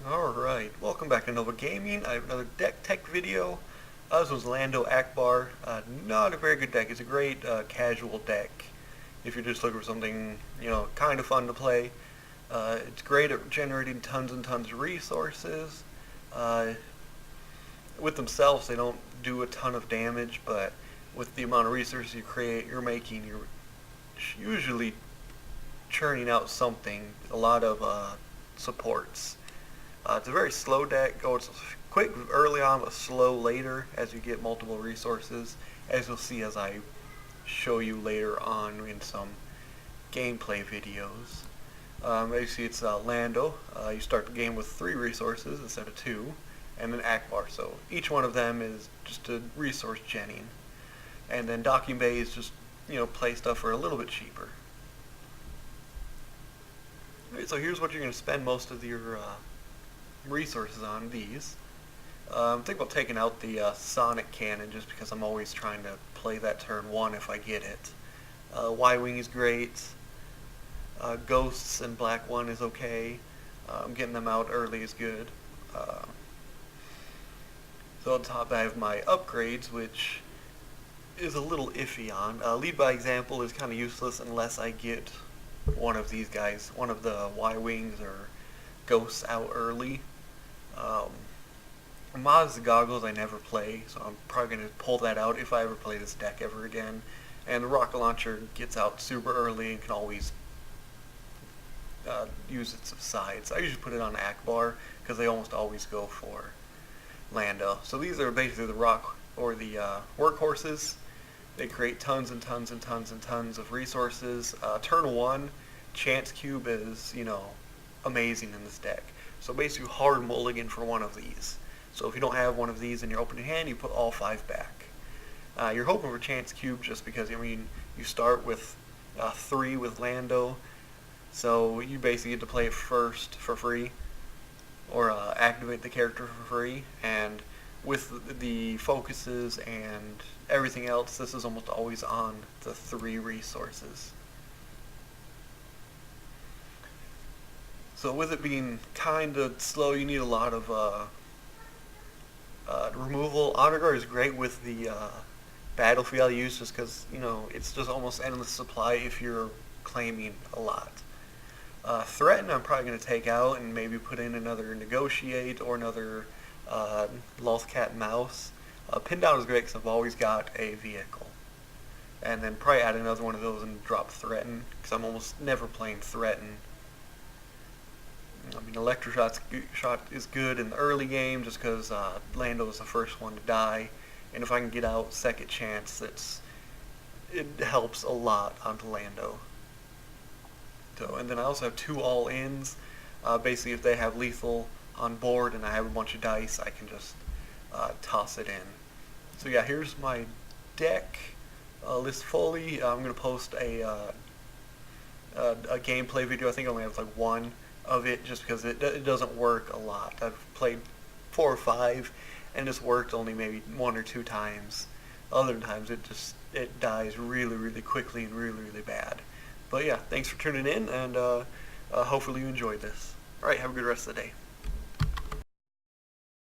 Alright, welcome back to Nova Gaming. I have another deck tech video. This was Lando Ackbar. Not a very good deck. It's a great casual deck if you're just looking for something, kind of fun to play. It's great at generating tons and tons of resources. With themselves, they don't do a ton of damage, but with the amount of resources you create, you're usually churning out something, a lot of supports. It's a very slow deck. Goes quick early on, but slow later as you get multiple resources, as you'll see as I show you later on in some gameplay videos. As you see, it's Lando. You start the game with 3 resources instead of 2, and then Ackbar. So each one of them is just a resource genning. And then Docking Bay is just, play stuff for a little bit cheaper. Alright, so here's what you're going to spend most of your resources on these. Think about taking out the Sonic Cannon just because I'm always trying to play that turn 1 if I get it. Y-Wing is great. Ghosts and Black 1 is okay. Getting them out early is good. So on top I have my upgrades, which is a little iffy on. Lead by Example is kind of useless unless I get one of these guys, one of the Y-Wings or Ghosts out early. Maz Goggles I never play, so I'm probably going to pull that out if I ever play this deck ever again. And the Rocket Launcher gets out super early and can always use its sides. I usually put it on Ackbar because they almost always go for Lando. So these are basically the rock or the workhorses. They create tons and tons and tons and tons of resources. Turn 1, Chance Cube is, amazing in this deck. So basically hard mulligan for one of these. So if you don't have one of these in your opening hand, you put all 5 back. You're hoping for Chance Cube just because, you start with 3 with Lando. So you basically get to play it first for free, or activate the character for free. And with the focuses and everything else, this is almost always on the 3 resources. So with it being kind of slow, you need a lot of removal. Honor Guard is great with the battlefield use just because, it's just almost endless supply if you're claiming a lot. Threaten I'm probably going to take out and maybe put in another Negotiate or another Lost Cat Mouse. Pin Down is great because I've always got a vehicle. And then probably add another one of those and drop Threaten because I'm almost never playing Threaten. Electroshot is good in the early game just because Lando is the first one to die, and if I can get out second chance, it helps a lot onto Lando. So, and then I also have 2 all-ins. Basically, if they have lethal on board and I have a bunch of dice, I can just toss it in. So yeah, here's my deck list fully. I'm going to post a gameplay video. I think I only have like 1 of it just because it doesn't work a lot. I've played 4 or 5 and it's worked only maybe 1 or 2 times. Other times it dies really, really quickly and really, really bad. But yeah, thanks for tuning in, and hopefully you enjoyed this. Alright, have a good rest of the day.